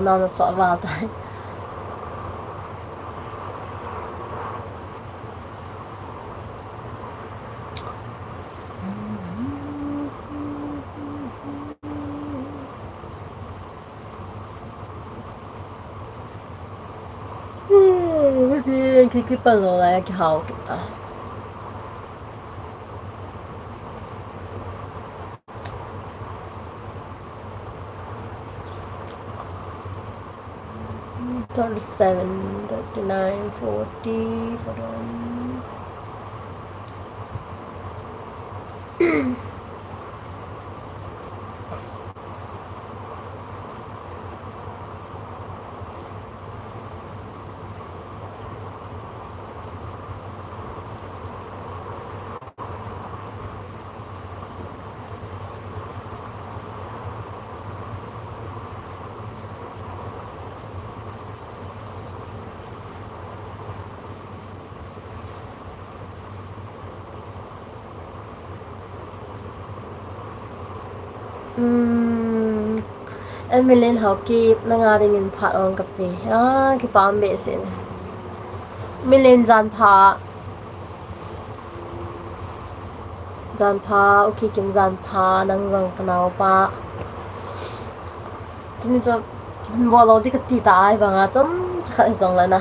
nào nó xóa vào tay. cái phần lô này cái hậu kita. $37, $39, $40 for them. Em lên học kỳ na nga din in phat on kape ki pam be sin lên jan pha okay kim jan pha nang jong kanao pa tuni cho bolo di ka ti ta ai banga chom khat jong la na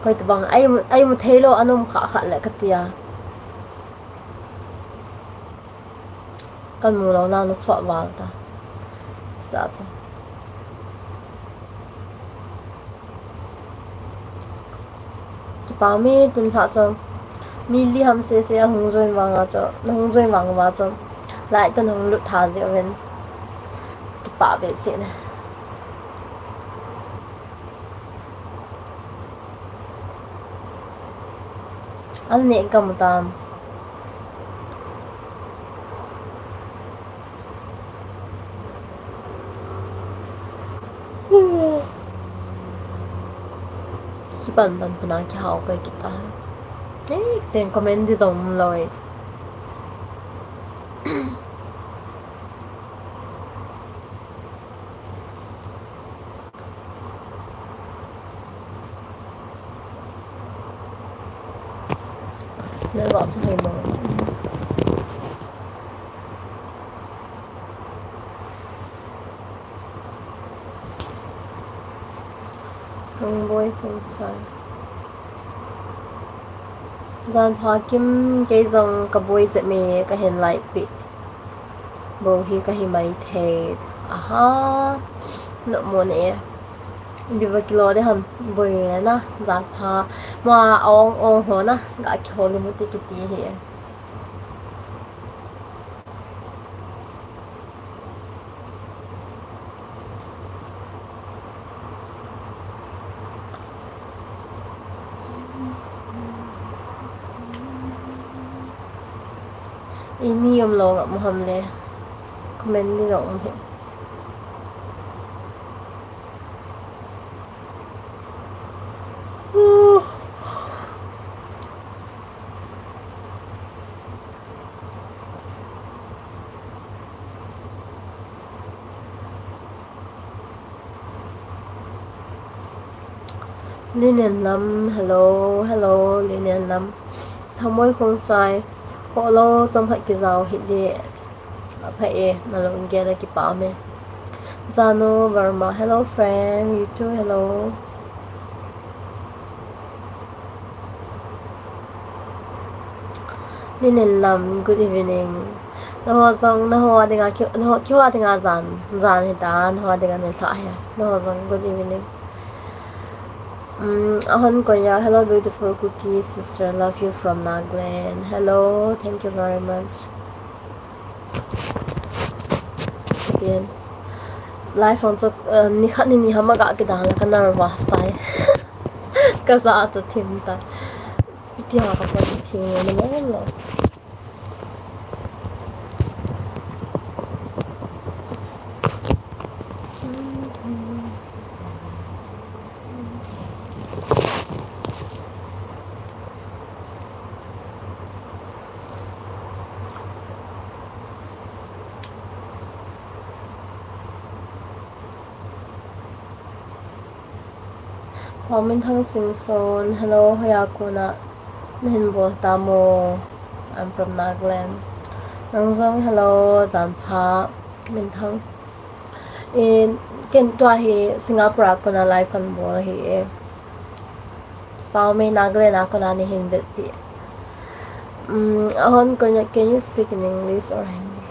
koi to bang ai mu thelo anum kha kha la ka tia kan mu lo na no swat wal ta za cha ki pa mi tun pha cho mi li ham se hung join wanga cho hung join wang wa cho lại tân hung lu tha je wen ki pa be se na an ne kam tam ki ban puna ki hao kai kita ten comment di zong loi nên bỏ cho thầy mở không bôi không sai gian pha kim cái dòng cái bôi sẽ mê cái hình lại bị bầu hi cái hình máy thề aha nợ mua nè bị vài kilo đấy hầm bôi na gian pha mà ông hồ na gãi kihou luôn một tí hi ini yom lo ngak muham le comment đi rộng thì Linen Lam hello Linen Lam tham môi không sai follow trong hạt cái dao hit đi phải mà luôn nghe là cái bảo mẹ Zano Verma hello friend you too hello Linen Lam good evening nó hoa dòng nó hoa dengan kêu hoa dengan zan hitan hoa dengan nil thai nó hoa dòng good evening Ahon Konya, hello beautiful cookie sister, love you from Nagland. Hello, thank you very much. Again, life on so ni khat ni hamaga ke dang ka nervous tai. Ka sa ta thim ta. Video ka pa thim ni mo lo. Min Thang Sing Son, hello, Hayakuna, Nihin Bol Tamo, I'm from Nagaland. Nang Zong, hello, Zanpa, Min Thang. In Ken Tua Hi, Singapore ako na live kan bol hi. Pao may Nagaland ako na Nihin Bitpi. Ahon ko niya, can you speak in English or Hindi?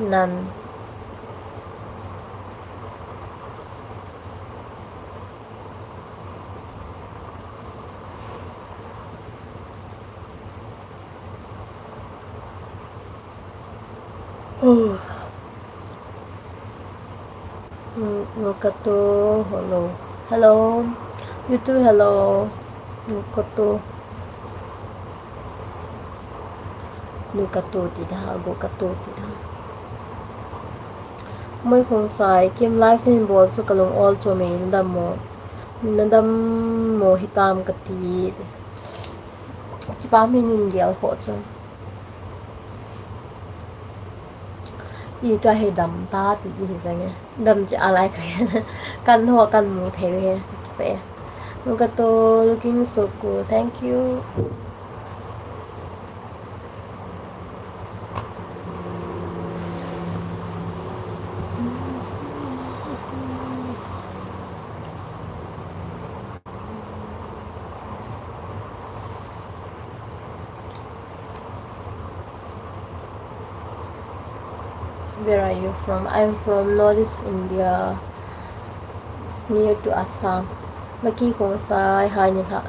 None. Nukato, hello. Hello. You too, hello. Nukato. Nukato tida, Gokato tida. Moi kung sai, Kim life nin bol so kalong all cho me nadam mo hitam kati. Kipa mi nin gel ho so. I ta he dam ta ti hi sang dam chi alai ka kan ho kan mu the he pe. Nukato looking so cool. Thank you. Where are you from? I'm from Northeast India. It's near to Assam. Lucky kong sai hai ni ha.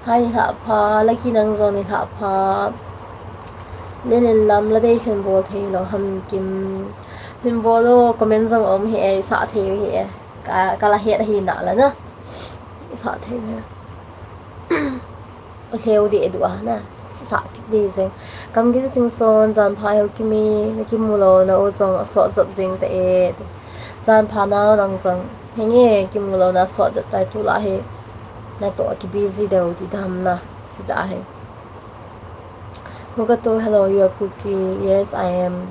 Hai ni ha pa. Lucky nang zong ni ha pa. Nên làm là đây xem bol thì lo ham kim nên bol lo comment zong om he sa the he ka la he hi na la na sa the okay odi edu na sa đi zeng kam gin sing son jan pha ho kimi na kim mulo na o zong so zap jing te e jan pha na nang zong henge kim mulo na so zap tai tu la he na to ki busy de odi dham na si ja he Nukato, hello, you are cookie. Yes, I am.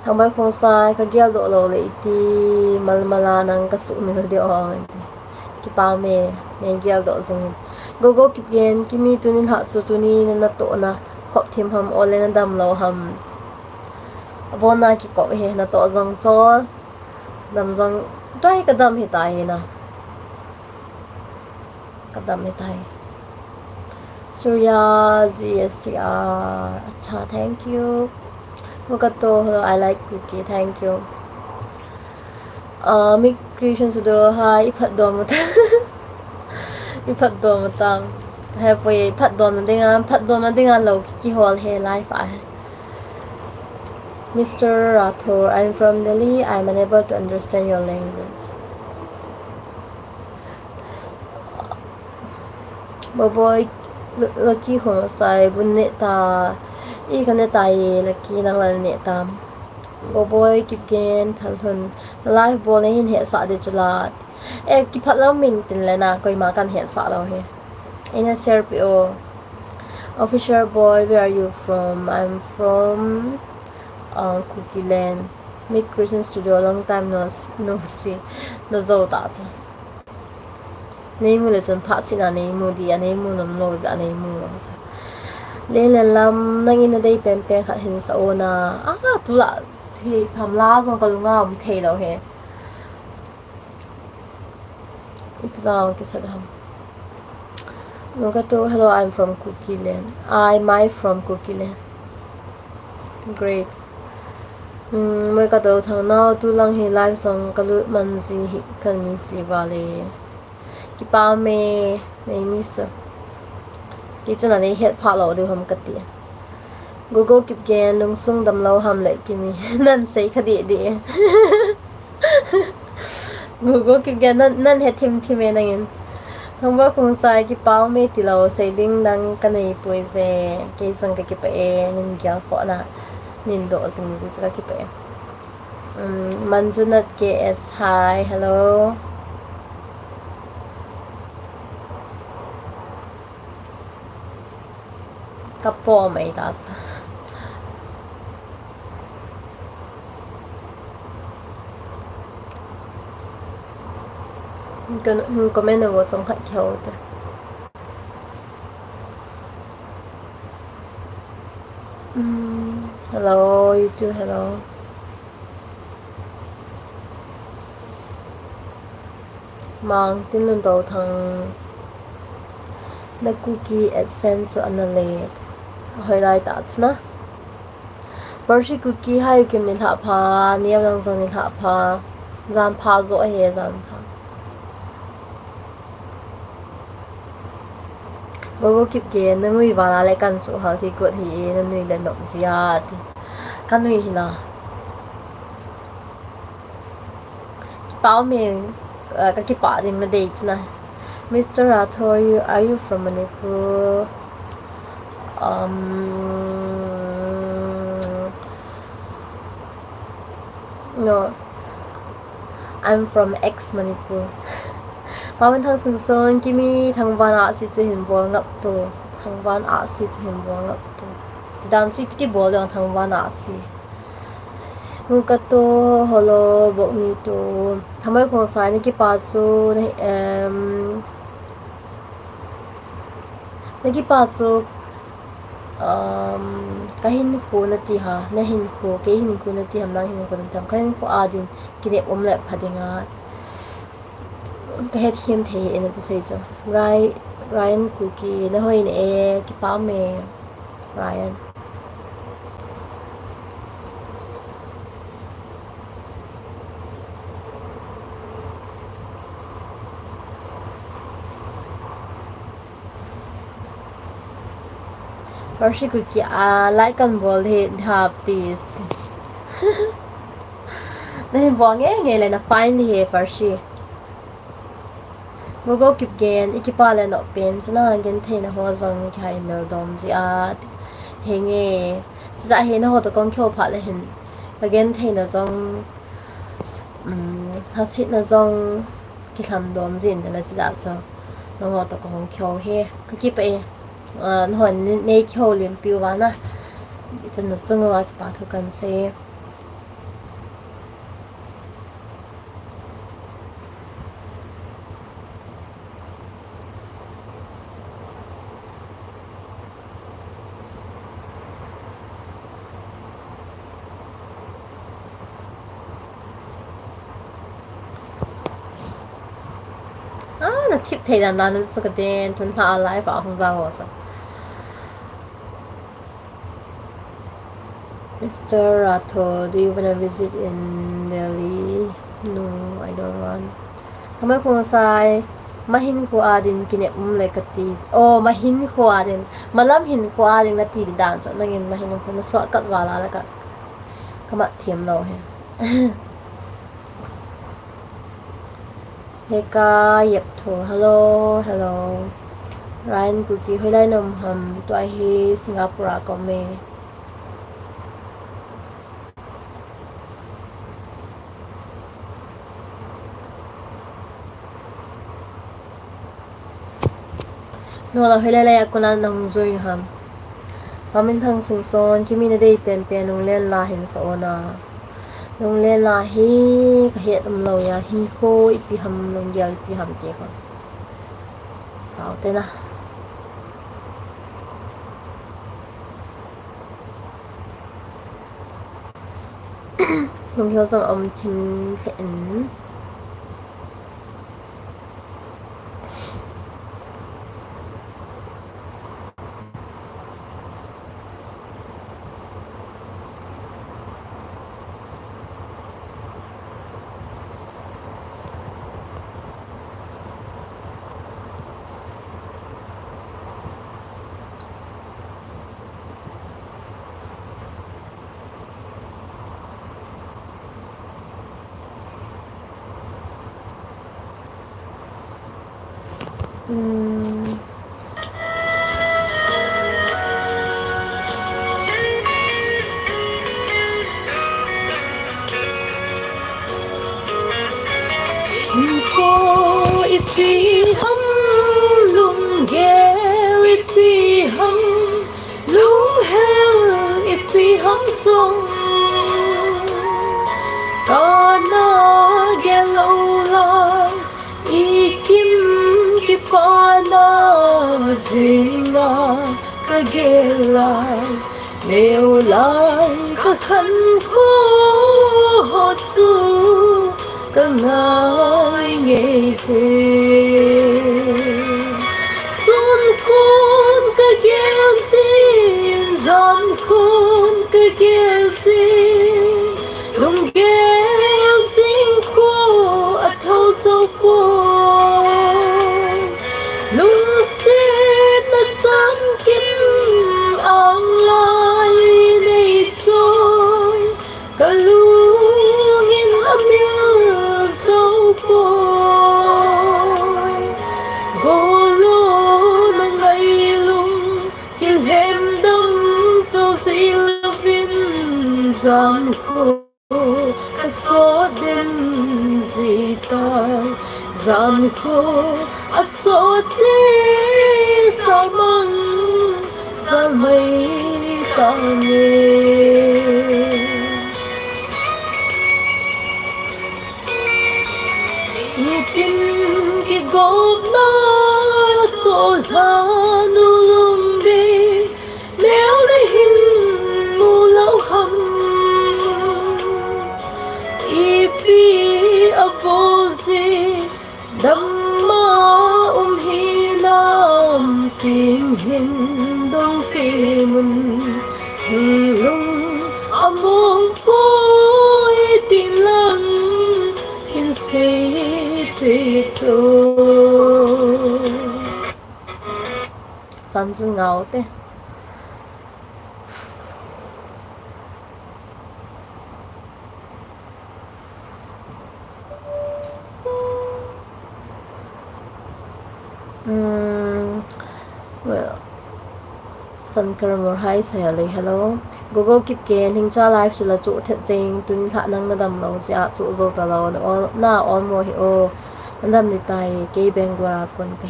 Thang bay kong sai ka gel do lo le iti malmala nang kasu mi de on. Ki pa me ne gel do zing. Go kip gen kimi tunin ha chu tuni na to na khop thim ham ole na dam lo ham. Abona ki ko he na to zong chor. Dam zong dai ka dam he tai na. Ka dam he tai. Surya GSTR. Acha, thank you. Nukato, hello, I like cookie, thank you. Make creation sudo hi ipat dom ipat dom tang. Have we pat dom na dinga lo ki hol he life I. Mr. Rathor, I'm from Delhi. I'm unable to understand your language. Boy. Lucky kong sai bunne ta I kan ta ye lucky nang lan ne tam boy kip gen thal thun live bol hin he sa de chulat e ki phat lam min tin le na koi ma kan he sa lo he in a serpio official boy where are you from I'm from Cookie Land make Christian studio long time no see no zo ta name le chen pha sin a name di a name nom lo za name lo za le le lam nang in dei pen pen khat hin sa ona tu la thi pham la zong ka lunga um the lo he ipla ke sadam Nukato, hello, I'm from Cookie Land. I'm from Cookie Land. Great. Mới có đầu thằng nào tu lang hi live song kalut man si kan mi si vale. Ki pa me nei mi sa. Ki chuna nei het pha lo de hom kati. Go kip gen lung sung dam lo ham le ki mi nan sei khadi de. Go kip gen nan het tim e nangin. Hong ba kung sai ki pa me ti lo sei ding nang kanai pui se ke sang ka ki pa e nin gyal ko na. Nindo sing sa ki pa e. Manjunat KS, hi, hello. Kapo may dat. có mấy người trong hạt khéo đấy. Hello YouTube, hello. Mang tin luôn đầu thằng the cookie essence analyze hơi lại tạt na. Pershi cookie hay kim ni thả pha, niệm lang sang ni thả pha, gian pha rõ he gian pha. Bố kịp kia nó nguy vào lại căn số hở thì của thì nó nuôi lên động gì à thì căn nuôi thì nào bảo mình các cái bảo đình mà date này. Mr. Rathore, are you from Manipur? No, I'm from ex-Manipur. Paman thang sung son kimi thang van a si chu hin bol ngap tu thang van a si chu hin bol ngap tu ti dan chi piti bol dang thang van a si mu ka to holo bok ni tu thamai khong sai ni ki pa chu ni ki pa chu ka hin khu na ti ha na hin khu ke hin khu na ti ham nang hin khu na tam ka hin khu a din ki ne om le phadinga cái hết hiếm thế nên tôi thấy cho Ryan cookie nó hơi nè cái báo mè Ryan Pershi cookie lại cần bol thì hợp tí nên bol nghe lại là fine thì Pershi bố go kịp gen ikipa lên nọ pen cho nó gen thấy nó hoa rong khai mel dom gì à hè nghe dạ hè nó hoa tao con kêu phát lên hình và gen thấy nó rong thắt xít nó rong cái làm dom gì nên là chỉ dạ cho nó hoa tao con kêu he cái kịp ấy nó hoa nè kêu liền biểu vào na chân nó chân nó thì bắt thôi cần xe nó tiếp thấy là nó sẽ cái đen thuần hóa lại vào không ra hồ sao Mr. Rato, do you wanna visit in Delhi? No, I don't want. Kamay kung say mahin ko adin kine like kati. Oh, mahin ko adin. Malam hin ko adin na ti dan so nangin mahin ko na so kat wala la ka. Kamat thiam lo he. Heka yep to. Hello, hello. Ryan cookie hoy lai nom ham to ai hi Singapore ko me. No la hoy lai ako na nang zui ham. Pamin thang sing son kimi na dei pen pen nung len la hin so na. Nung len la hi ka het lo ya hin ko ipi ham nung dia ipi ham te ko. Sao te na. Nung hiyo sang tim ten. Ipi hum lung gel ipi hum lung hell ipi hum song kana gelo la pana zinga kagelai nêu lại các khăn khô họ chu các ngài nghệ gì xuân khôn các gheo xin gian khôn các gheo xin lùng gheo xin khô ở thâu sâu quên lùng xin ở trong kim ang lai này trôi cả lung in âm yêu sâu quên gô lô na ngày lung kill hem đâm cho si lovin gian khô cả số đêm gì ta gian khô à số đêm sao măng gian mây ta nghe tin cái gốc na cho la nu lung đi nếu lấy hình mu lâu hầm ipi apozi dhamma hi nam kinh hin dong kimun silung among poi tin lang hin se to tan zu ngao te well Sankar Morhai Sally hello Google keep gain hing cha live chula chu thet sing tun kha nang na dam lo sia chu zo ta lo na all mo hi o nam ni tai ke bengora kon ka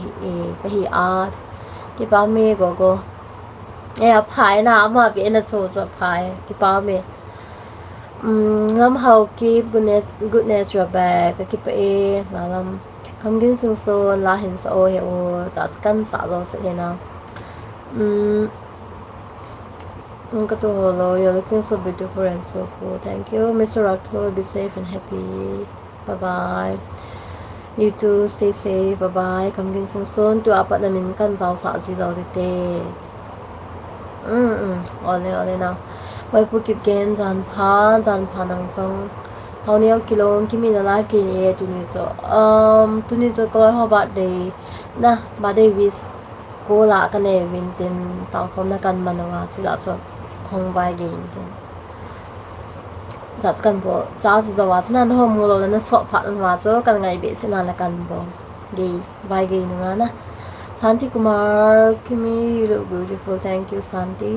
hi a ki pa me go e a phai na ma be na chu zo phai ki pa me ngam how keep goodness your back ki pa e na lam kam gin sing so la hin so he o ta kan sa lo se na hello, you're looking so beautiful and so cool. Thank you, Mr. Rathore. Be safe and happy. Bye bye. You too. Stay safe. Bye bye. Come again soon. Tu apat namin kan zao sa si zao dite. Ole na. Wai pu kip gen zan pa nang song. How niao kilong kimi na live kin e tu ni so. Tu ni so ko ho ba day. Na ba day wis cô lạ cái này mình tin tao không là cần mà nó chỉ là cho không vài cái tin chắc cần bộ cháu chỉ cho nên hôm mua rồi nó swap phát mà cho cần ngày bị sẽ là cần bộ cái vài cái nữa na Santi Kumar Kimi you look beautiful thank you Santi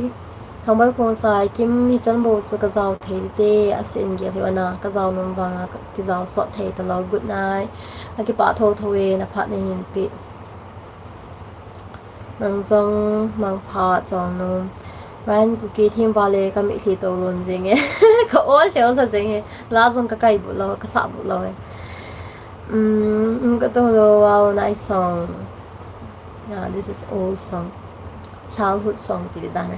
không phải con sai Kim hi chân bộ cho cái giàu thế tê asin cái hiệu na cái giàu nông vàng cái giàu swap thế tao lo good night cái bạn thâu về là phát nên bị nang zong mang pha chong no ran ku ki thim wale ka mi thi to lon jing e ka all theo sa jing e la zong ka kai bu lo ka sa bu lo e ka to lo wow nice song yeah this is old song childhood song ti da ne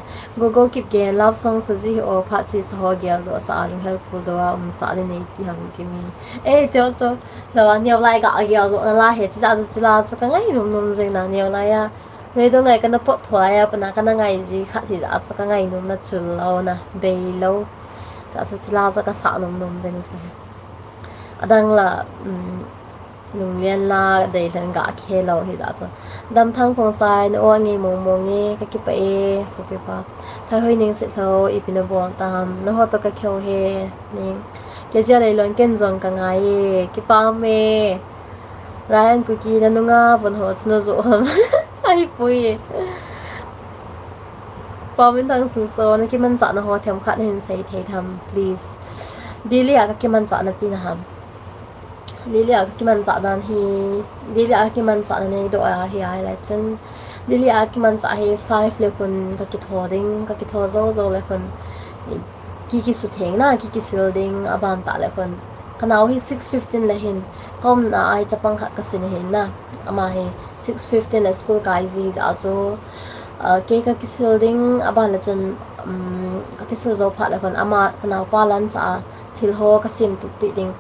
go keep ge love song sa ji o pha chi sa ho ge lo sa lu helpful do sa le nei ti hang ki mi e cho lo niao lai ga ge lo la he chi la sa ka ngai num jing na niao lai ya rồi tôi ngày cái nó bớt thoại à, bên cái ngày gì khác thì đã cho cái ngày nó chul lâu nè, bề lâu, đã sẽ lao cho cái sạo nôm thế này ở đang là lùng liên la để lên gã kia lâu thì đã cho đâm thăng phong sai nó nghe nghe cái bể số cái ba thay hơi nín sẽ thâu ít bên nó buông tam nó họ tôi cái kêu he nín cái giờ này luôn kinh dòng cả ngày cái ba mê Ryan cookie na nga vẫn họ nó dỗ hầm ai vui bao bên thằng sừng sờ nó cái mình chọn nó họ thèm khát nên sẽ thấy thầm please đi à cái mình chọn nó tin hầm đi à cái mình chọn nó đi à cái mình chọn nó độ à hi ai lại chân đi à cái mình chọn hi 5 lệ con cái thô đinh cái thô dâu lệ con kiki sụt hẹn na kiki sil đinh aban tạ lệ con kanau hi 6:15 le hin kom na ai chapang khat ka sin hin na ama hi 6:15 le school kai zi aso ke ka kisil ding aban la chun ka kisil zo pha la kon ama kanau pa lan sa thil ho ka sim tu pi ding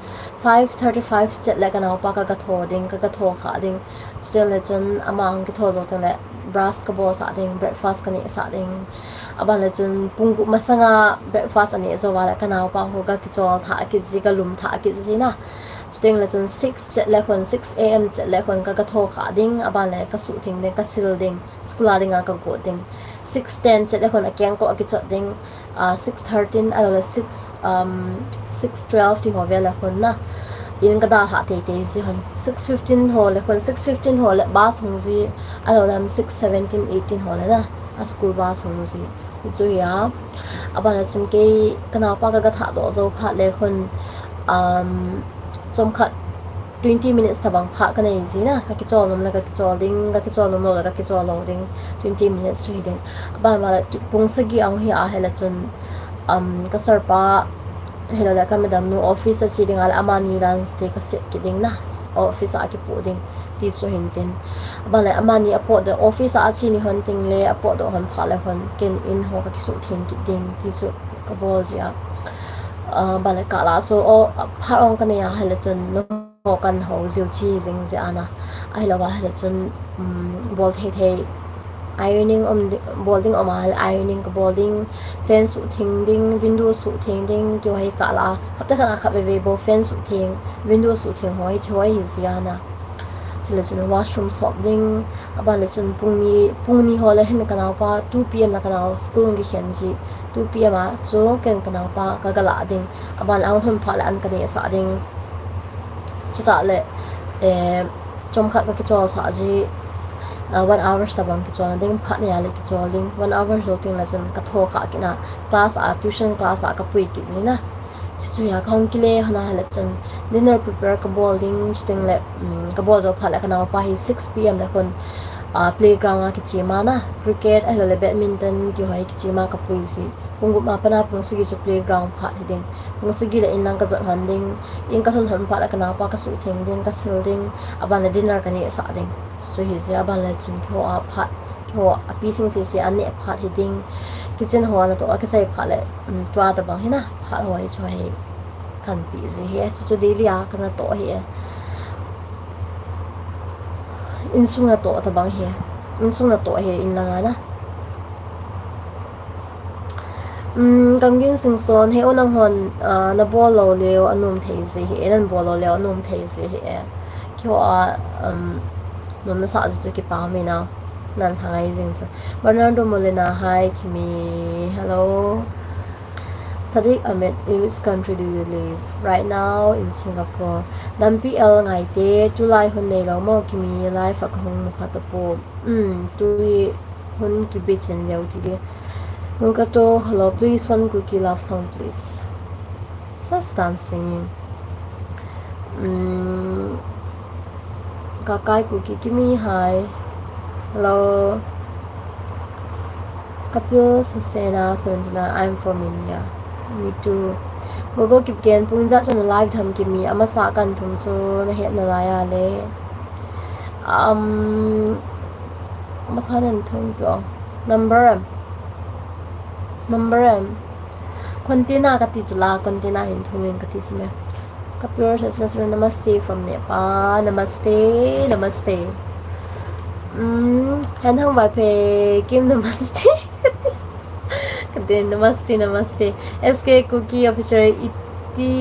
5:35 chet le kanau pa ka tho ding ka tho kha ding still le chun ama ang ki tho zo ten le brush ka bo sa ding breakfast ka ni sa ding aban le chun punggu masanga breakfast ani zo wala kanau pa ho ga ki chol tha ki ji ka lum tha ki ji na still le chun 6 chet le kon 6 am chet le kon ka tho kha ding aban le ka su thing ding ka sil ding school ding ka go ding 6:10 chet le kon a kyang ko ki chot ding 6:13 alo 6:12 ti ho vela kon na in ka da ha te ji hon 6:15 ho le kon 6:15 ho le ba song ji alo lam 6:17 18 ho le na a school ba song ji chu ya abana chun ke kana pa ka tha do zo pha le kon chom khat 20 minutes tabang pha ka nei ji na ka ki chol lom la ka ki chol ding ka ki chol lom lo la ka ki chol lo ding 20 minutes ri ding ba ma la pung sa gi ang hi a hela chun ka sar pa hela la ka madam no office a siding al amani ran stay ka sit ki ding na office a ki pu ding ti so hin tin ba la amani a po the office a chi ni hon ting le a po do hon pha la hon ken in ho ka ki so thing ki ding ti so ka bol ji a ba la ka la so o pha ong ka ne ya hela chun no kan ho ziu chi jing ja ana ai la wa hela chun bol the ironing balding omal ironing ka balding fan su thing ding window su thing ding jo hai kala hapta kana kha be bo fan su thing window su thing hoi choi hi ziana chile chun washroom sop ding aba le chun pungni ho le hen kana pa 2 pm la kana school ngi hian ji 2 pm a cho ken kana pa ka gala ding aba la ang hum pha la an ka ne sa ding chuta le chom khat ka ki chol sa ji 1 hour tabang ki chol ding phat ne ale ki chol ding 1 hour so ting la chen ka tho kha ki na class a tuition class a ka pui ki ji na chu ya khong ki le hana hala chen dinner prepare ka ball ding chiting le ka ball zo phala ka na pa hi 6 pm la kon playground a ki chi ma na cricket a le badminton ki hoi ki chi ma ka pui ji punggu ma pana pung sigi chu playground phat ding pung sigi la in lang ka zot han ding in ka thon han pha la ka na pa ka su thing ding ka sil ding aban le dinner ka ni sa ding so hi sia ban la chin kho a phat kho a pi thing si an ne phat hi ding kitchen ho na to a ka sai phat le twa ta bang hi na phat hoi choi kan pi ji he chu daily a kana to hi in sung na to ta bang hi in sung na to hi in la na kam ging sing son he onang hon na bol lo leo anum thei ji he nan bol lo leo anum thei ji he kyo a nom na sa ji ki pa me na nan hangai jing so Bernardo Molina hi Kimi hello Sadiq Ahmed in which country do you live right now in Singapore dampi el ngai te July hun nei lo mo Kimi life ak hong mu kha to po tu hun ki be chen leo ti de Mugato hello please one cookie love song please just dancing Kakai cookie Kimi hi hello Kapil Sasena 79 I'm from India me too Gogo kip gen punja chan live tham Kimi ama sa kan thum so na het na la ya le ama sa nan thum pyo number kontina kati chla kontina hin thumin kati sme Kapil Sasena namaste from Nepal namaste han hang vai pe kim namaste kade namaste sk cookie officer iti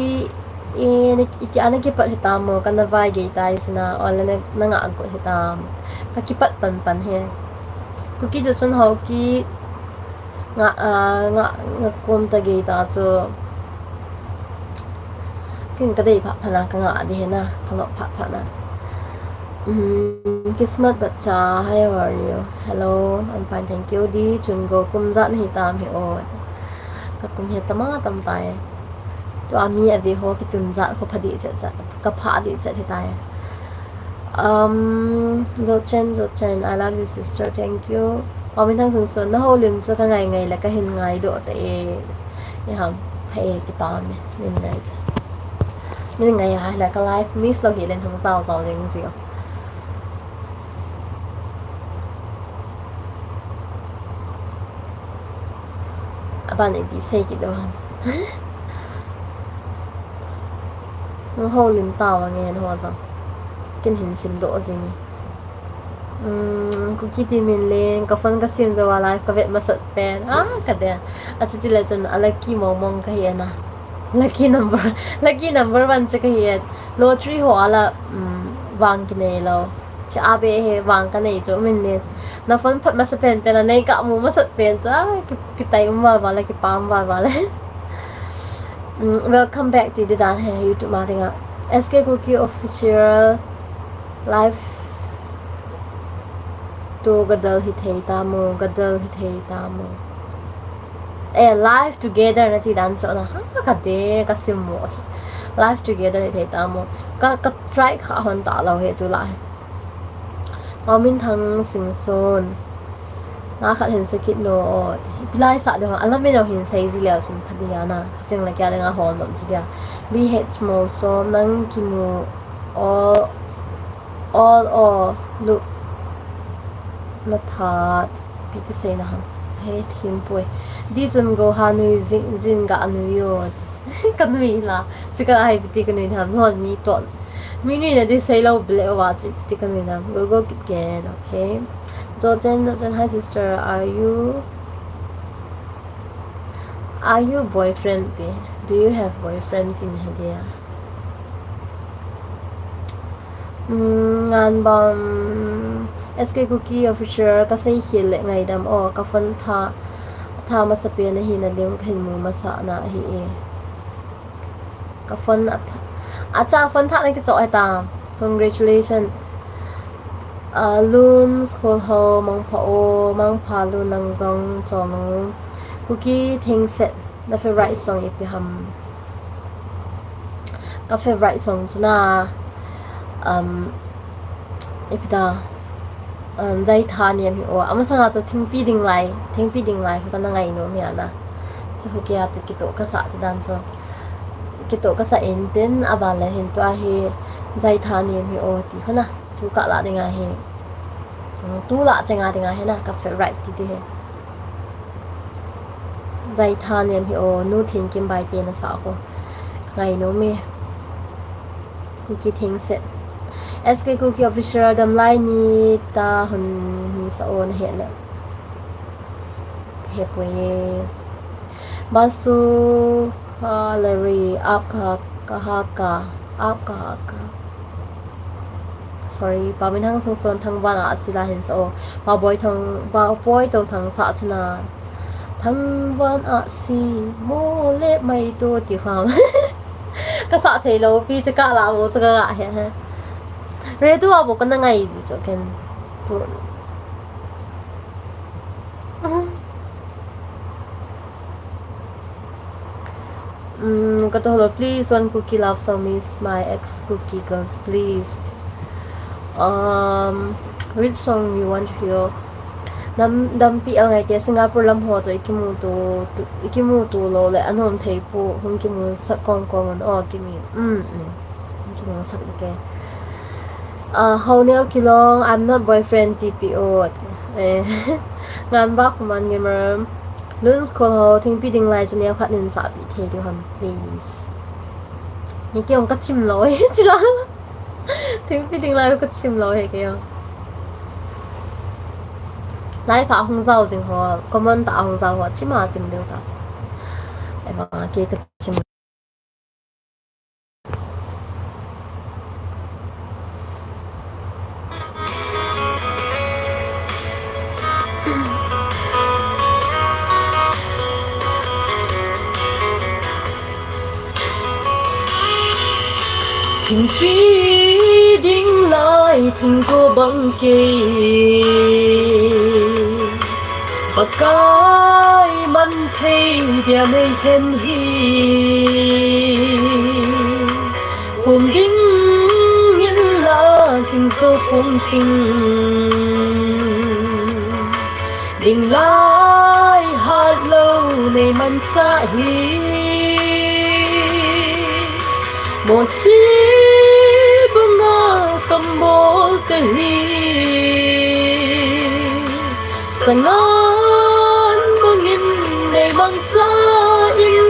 anake pat hitamo kana Vaigei tai sina ola na nga agko hitam kakipat pan he cookie jo chun ho ki nga kom ta ge ta cho kin ka dei phana ka nga de na phalo phana Kismat bacha how are you hello I'm fine thank you di chun go kum zan hi tam hi ot ka kum he tama tam tai to ami ave ho ki tun zat ko phadi che ka pha di che hi tai Chen I love you sister thank you Omin thang sung sun na ho lim so ka ngai la ka hin ngai do te ni ham phe ki pa me nin lai นี่ไงอะแล้วก็ไลฟ์มิสเราเห็นเล่นทั้งเศร้าจริงๆบ้านไอ้บีเซ่กี่ตัวมันเขาลืมตาว่าไงนะว่าจังกินเห็นซิมโตจริงกูคิดดีมินเลนก็ฟันก็ซิมจะว่าไลฟ์ก็เวทมาสดเป็นกันเดียอาจจะจิเลจนอะไรกี่มองก็เห็นนะ lucky number one จะก็เห็นโลทรีหัวละวางกันเลยเราจะอาเบะวางกันเลยจ้ะมินเลนน้าฟันพัดมาสเปนเป็นอะไรก็มูมาสดเป็นจ้ะกี่ไตมาเลยกี่ปามมาเลยwelcome back ที่ดิดานให้ YouTube มาถึงSK Cookie Official Live to gadal hitay tamo live together na ti danso na kade kasi mo live together hitay tamo ka try ka hon ta lo he tu lai mamin thang singson na khat hin sakit no pilai sa de alam me no hin sai zile sun phadiya na ching la kya nga hon nom sidia we hate mo so nang kimu all look na that piti say na ham he thim poi di chun go hanui zin ga anu yo kanui la chika ai piti kanui tham non mi ton mi ni na di say lo ble wa chi piti kanui nam go again okay Jojen hi sister are you boyfriend do you have boyfriend in India ngàn bom SK Cookie Official ก็ใส่เขียนเลยไงดำก็ฟันท่ามาสเปียนหินะเลี้ยงขึ้นมูมาสะนะฮีก็ฟันอาจารย์ฟันท่าอะไรก็จ่อยตาม congratulations ลุนสโคลโฮมังพาโอมังพาลุนังจงจงคุกกี้ทิ้งเสร็จแล้ว favorite song อีกพี่ฮัมก็ favorite song จุน่าอีกพี่ตาใจทานเนี่ยพี่โอ้อามาสังอาจจะทิ้งปีดิ่งไลเขาก็นั่งไงโน้มเนี่ยนะจะคุกกี้อาจจะกิโตก็สะที่ด้านจงกิโตก็สะเอ็นเต้นอาบานเลยเห็นตัวเฮใจทานเนี่ยพี่โอ้ตีเขานะทุกกะละได้ไงเฮตู้ละจะงาได้ไงเฮนะกับ favorite ที่เฮใจทานเนี่ยพี่โอ้นู่ทิ้งกินใบเตียนสาวเขาไงโน้มมีคุกกี้ทิ้งเสร็จSK Cookie Official ดำไล่นี้ตาหุ่นสะโอนเห็นเลยเห็บเวบาสูคาลอรี่อัพกะฮากะอัพกะฮากะ sorry ปามินทั้งส่วนทั้งวันศิลาเห็นสะโอปาบอยตัวทั้งสะชนาทั้งวันสิโมเล่ไม่ตัวติความก็สะเทโลปีจะกะลาโมจะกะเห็นฮะRedo ako ka na nga dito ken puro Katuholo please one cookie love so miss my ex cookie girls please which song you want to hear dampi al ngai te Singapore lam ho to ikimu tu lo le anom thei pu hum kimu sak kong kimi kimu sak ke how near kilong I'm not boyfriend TPO งานบ้าของมันไงมั้งลุ้นสโคลโฮทิ้งปีดิ่งไลน์จะเนี้ยพัดนินสาบีเทดูฮัม please นี่เกี่ยวกับชิมลอยจิล่ะทิ้งปีดิ่งไลน์ก็ชิมลอยเกี่ยวไลน์ฝาหงเจ้าจริงเหรอก็มันตาหงเจ้าว่าชิมาชิมเดียวตาจิไอ้บ้าเกี่ยวกับชิม停必定來，停過崩記，不該問題點未顯現，歡迎人啦，輕鬆風景，令來hello你們在。một si bunga kambol kahi sangan bangin nay bangsa in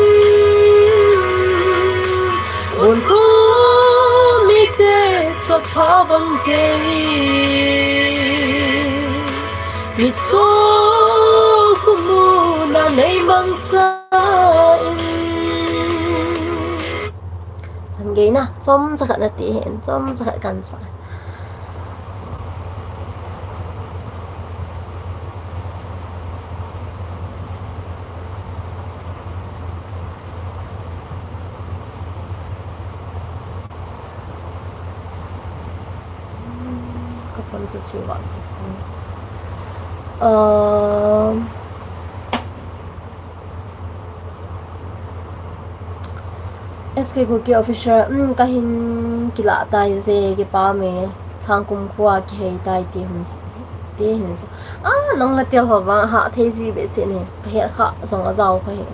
buồn khô mi tê chót phá băng kê mi cho kumu na nay bangsa in chẳng ghế na trong chắc là tí hiện trong chắc là cần sai kapan susu bạn gì SK Cookie Official kahin kila tay se ke pa me hang kum kwa ke hei tai ti hun ti hin so nang la tel ho ba ha the ji be se ne ka her kha song a zaw kha he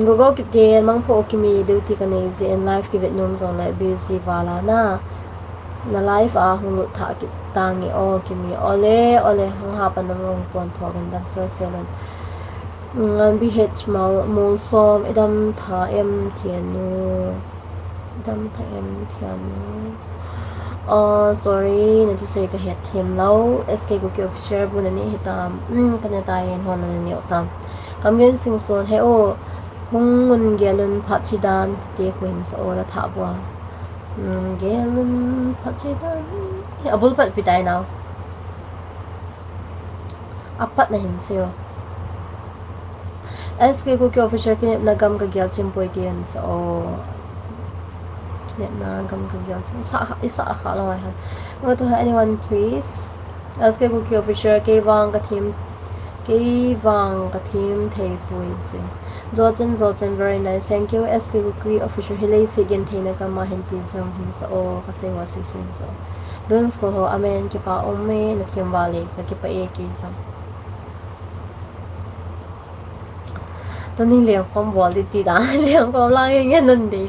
go go ki ke mang pho ki mi de ti ka ne je in life ki Vietnam zone la busy wala na life a hung lu tha ki tangi o ki mi ole hang ha pa nam long pon tho gan dang sel selan bi het mal mol som edam tha em thian nu edam tha em thian nu sorry na to say ka het him lo SK Cookie Official bu na ni hitam kana tai en hon na ni otam kam gen sing son he o hung ngun gelun phachidan te queen so la tha bwa gelun phachidan abul pat pitai now apat na hin siyo SK Cookie Official kinip na gam ka gyal chimpoy kiyan so kinip na gam ka gyal isa akala nga han mga to anyone please SK Cookie Official kay vang ka team thay puy si Zochen very nice thank you SK Cookie Official hilay sigin thay na ka mahinti sa hinsa o kasi wasisin so dun ko ho amen kipa ome na team balik na kipa eki sa tôi nên liền không bỏ đi tí đã liền không lại nghe nên đi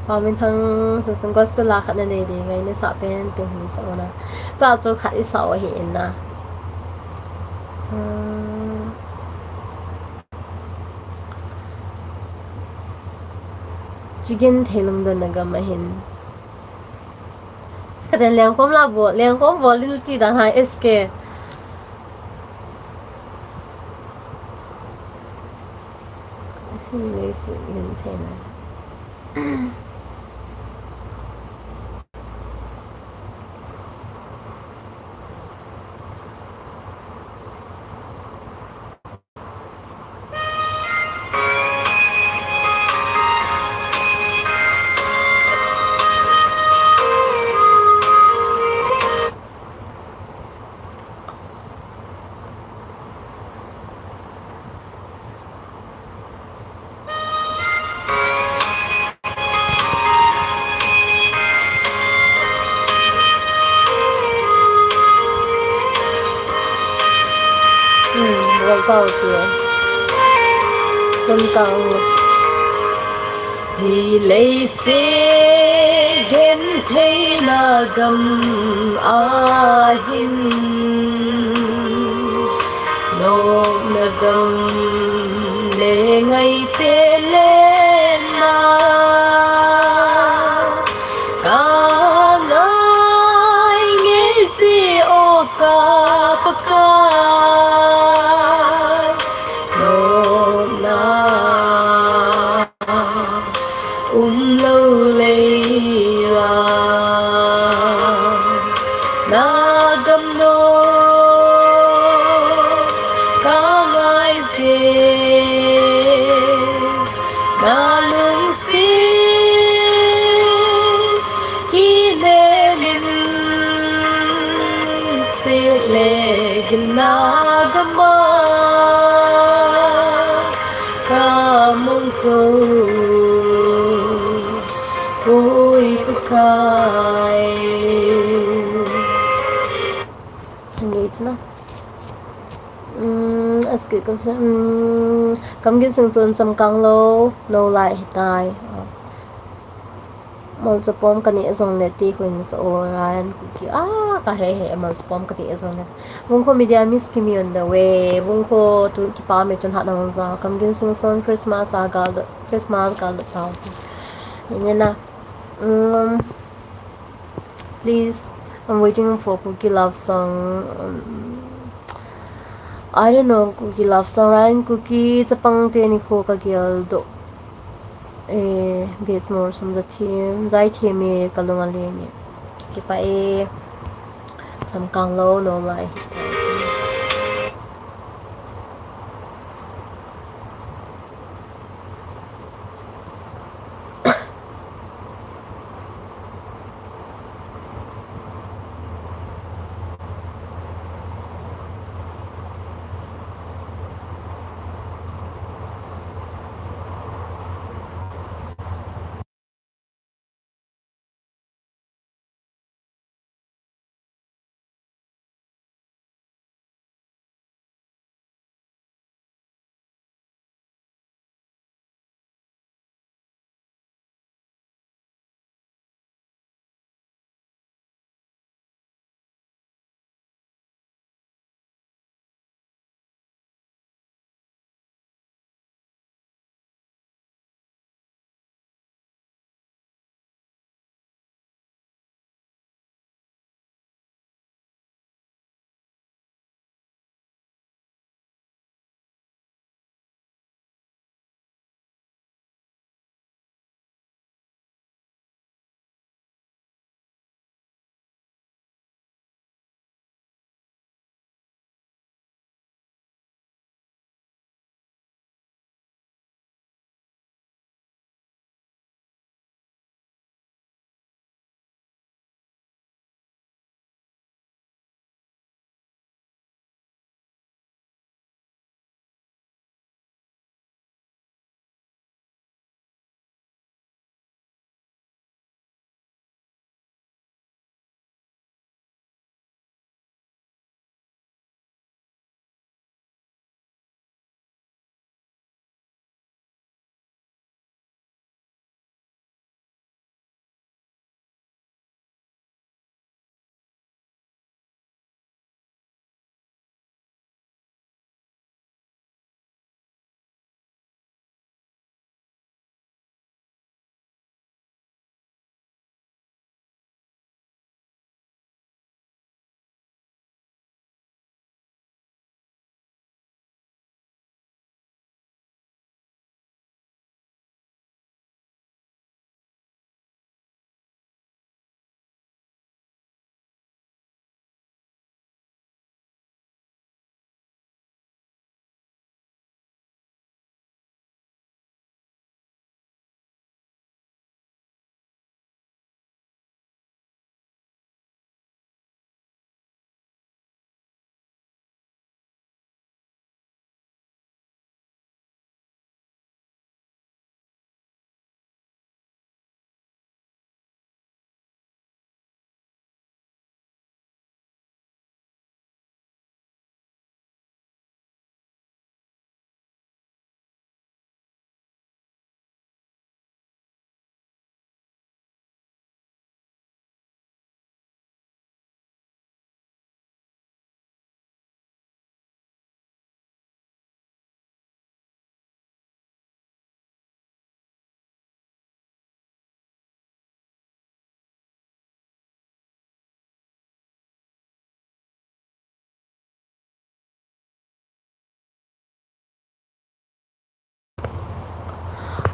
và mình thằng sân gospel là khát nên đi ngày nay sợ bên hình sợ na bao giờ khát đi sợ hiện na chicken thấy lắm đơn là mà hiện cái này liền không bỏ đi tí đã hay SK类似原体呢。vào tiền dân cao vì lấy xe gen thấy na gam a hin no na gam le ngày tê lên na cả ngày nghe si o ka pa SK cái con sẽ cầm cái sừng xuân chấm căng lâu lâu lại tai mal chapom kan ni zong ne ti khun so ran ki ka he mal chapom kan ni zong ne bung ko media miss ki mi on the way bung ko tu ki pa me tun ha na za kam gin sing son Christmas Christmas gal ta ni na please I'm waiting for Cookie Love song I don't know Cookie Love song ran Cookie chapang te ni ko ka gel do base more som the team zai team e kalunga le ni ki pa sam kang lo no lai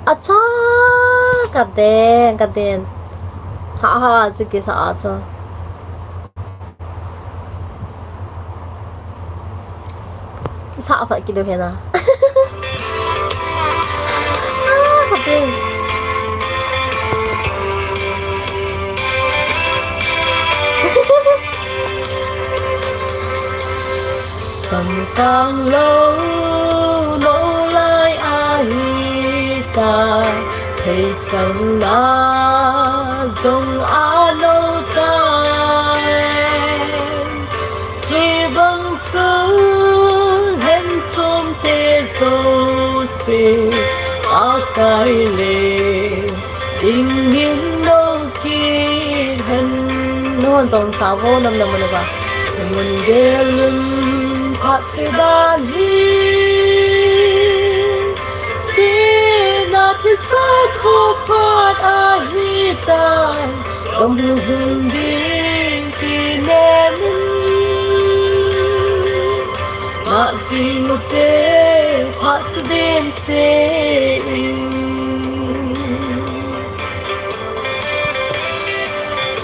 acha kaden ha cái sa acha sa phải kido hena kaden sầm càng lâu nô lai ai ta thấy chẳng na dòng á nô ta chỉ bằng chú lên chôm se a kai le ding min no ki hen no jong sa vô nam nam ba mun ge lum phat se ban hi se na thi sa kho phat a hi tai dom hum ding ki ne min ma sin te phat se dem se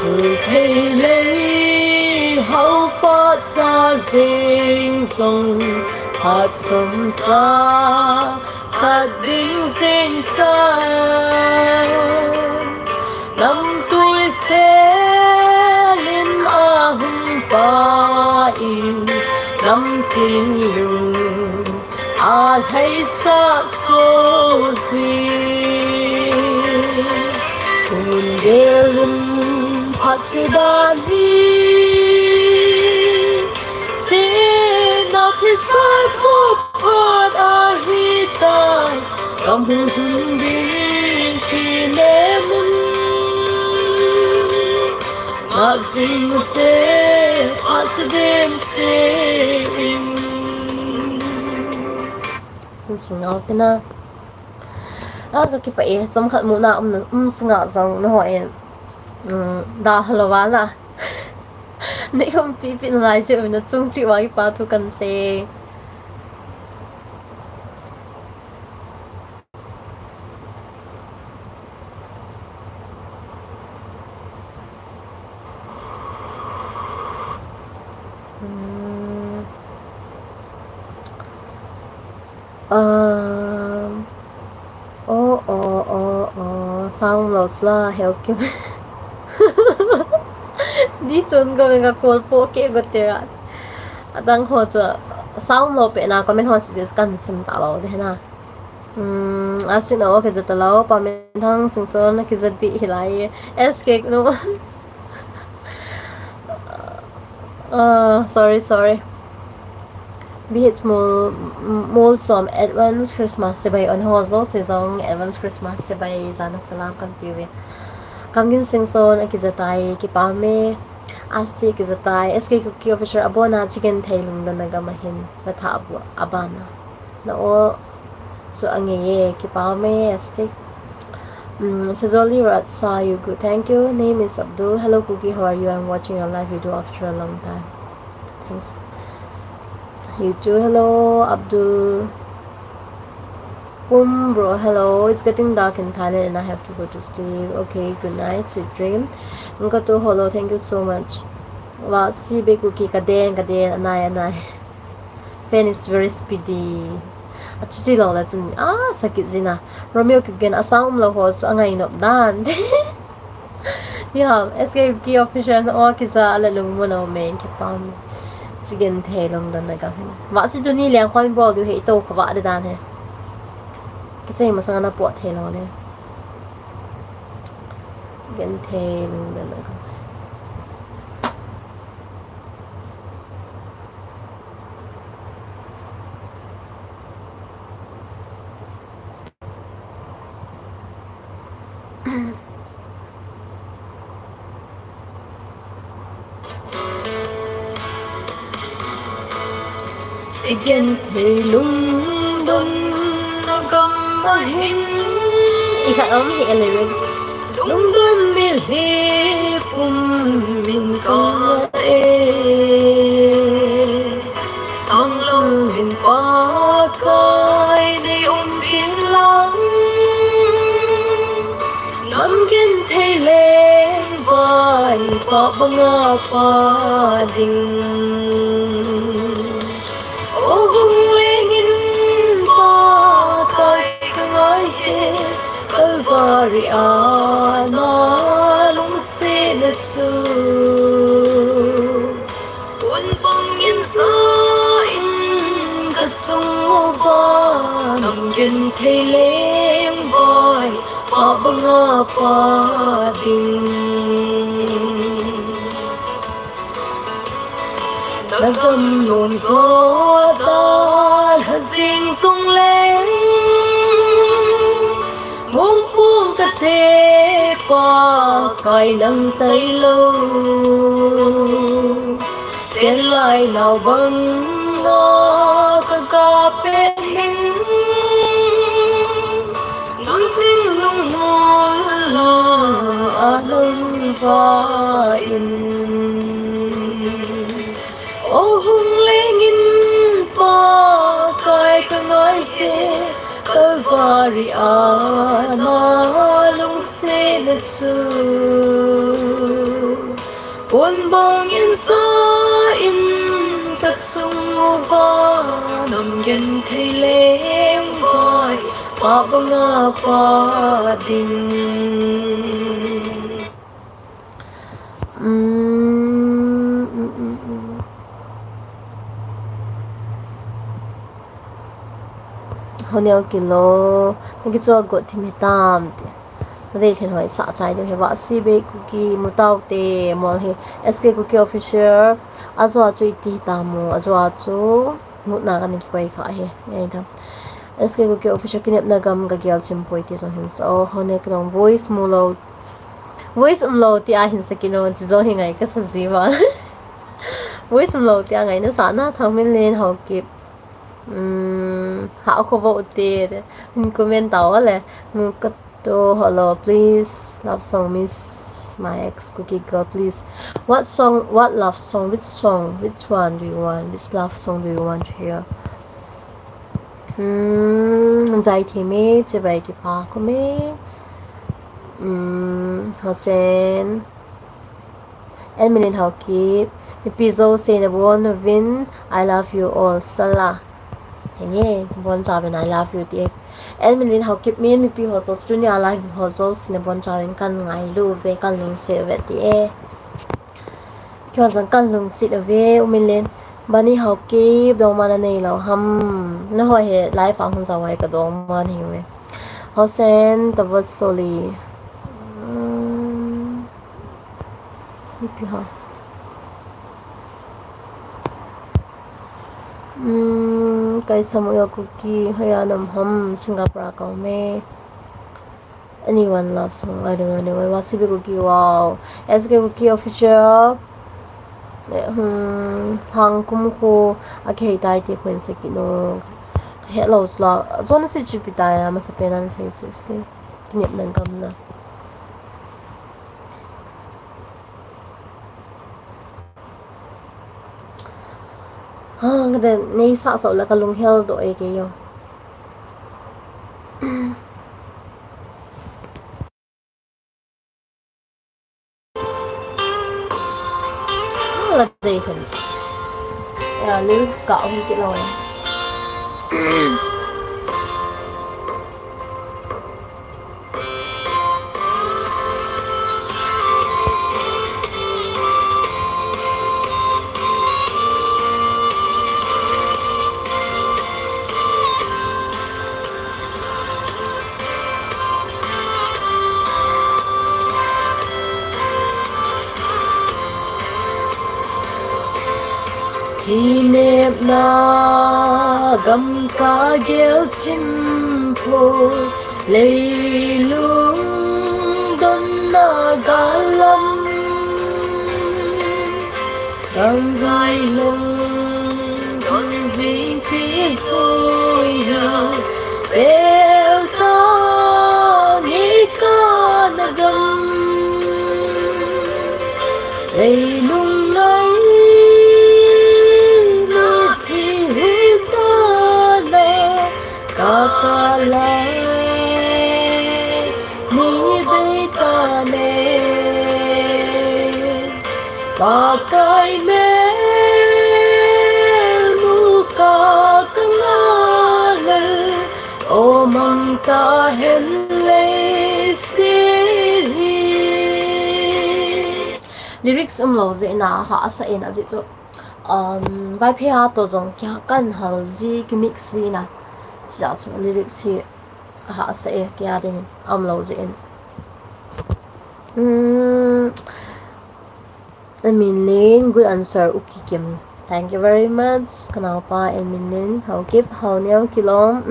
Từ cây lấy hậu bát ra dinh sông hạt sông ra hạt đinh dinh ra năm tuổi sẽ lên a hùng ba in năm tình lùng a thấy xa số gì cùng ghé lưng hạt se ban hi se na thi sai phu phat a hi tai kam hu hun bin ki ne mun ma sin te hạt se dem se xin ngọc thế na cái phải trong khát muốn nào sunga rằng nó hỏi da halawa na ni không pipi na lai se na chung chi wa pa tu kan se sao lo la help kim đi chun ko nga call po ke gote adang ho cha sound lo pe na comment ho si kan sim ta lo de na asin o ke jata lo pa men thang sing son ke jati hilai sk no sorry Bihit small som advance Christmas se bai on hozo sezong advance Christmas se bai jana salam kan piwe kamgin singson akizatai ki pame asti kizatai sk ki officer abona chicken thailung dan nagamahin na tha abu abana na o so angeye ki pame asti Sazoli Rat saw you good. Thank you. Name is Abdul. Hello Cookie, how are you? I'm watching your live video after a long time. Thanks. You too. Hello Abdul. Boom bro, hello. It's getting dark in Thailand and I have to go to sleep. Okay, good night, sweet dream. Ngato hello, thank you so much. Wow, si be Cookie kaden anay. Fan is very speedy. Actually lo la chun sakit zina Romeo kgen asam lo ho so angai nop dan yeah SK ki official o kisa alalung mo no main ki pam chigen the long dan na ga wa si tu ni liang khwan bol du he to ka wa da dan he ki chei ma sang na po the lo le gen the long dan na ga Sigen thầy lung đôn nó gom mà hình ikat thì cái lyrics lung đôn mi hi mình có tang long mình qua kai đi biến lắng năm gen thầy lên vai pa banga pa ding Kalvari ana lung se na chu un pang in sa in kat sung va nam gen thei leng vai pa banga pa ding nagam non zo da hazing sung leng cái thế pa cài nâng tay lâu sẽ lại nào bằng ngõ cái bên mình nón tin lung lo lung và ô hùng lên in pa cài cái nói sẽ Kalvari ana lung se na chu Pon bang in sa in tat sung va nam gen thei leng vai pa banga pa ding honel kilo ngi chua go thimi tam te re chen hoi sa chai de hewa si be cookie mutau te mol he sk cookie official azwa chui ti tamu azwa chu mutna kan ki koi kha he nei tham sk cookie official kinep na gam ga gyal chim poi te so hin so honel kilo voice umlo ti a hin sakino chi zo hi ngai ka sa ji wa voice umlo ti a ngai na sa na thamin len ho kip họ có vô tiền mình comment tao là mình cất to hello please love song miss my ex cookie girl please what love song which one do you want which love song do you want to hear giải thì mê chỉ vậy thì pa có mê Hussein em mình học kịp episode say the one win I love you all sala nghe bon chawin I love you tiek en min how keep me mi pi hoso stunia live hoso sin bon chawin kan ngai lu ve kan lung se ve ti e kyo jang kan lung sit ve umin len bani how keep do mana nei lo ham na ho he live ang hun zawai ka do man hi we hosen tawat soli mi pi ha cái Samuel cookie hay nằm hầm Singapore câu me anyone loves song I don't know anyway wasibi cookie wow SK cookie official hang kum ko akhe tai ti khuen se kino hello sla zone se chi pitaya ma sapenan se SK kinep nang kam na cái này nei sa so là cái lung hell do ai cái yo là đây phần lyrics cả ông cái lời khi nếp na gầm cá ghéo chim phô lấy lung đón na gà lâm đang gai lung đón vinh phía sôi hờ bèo ta nghĩ ca na gầm lấy lung này ta la ni be ta ne ba kai me mu ka nga le o mang ta hen le si lyrics lo ze na ha sa ina ji chu vai phe to zong kya kan hal ji ki mix na chả số lyrics here họ sẽ kia đi lâu diễn mình lên good answer uki kim thank you very much kanal pa mình lên hậu kiếp hậu neo kilom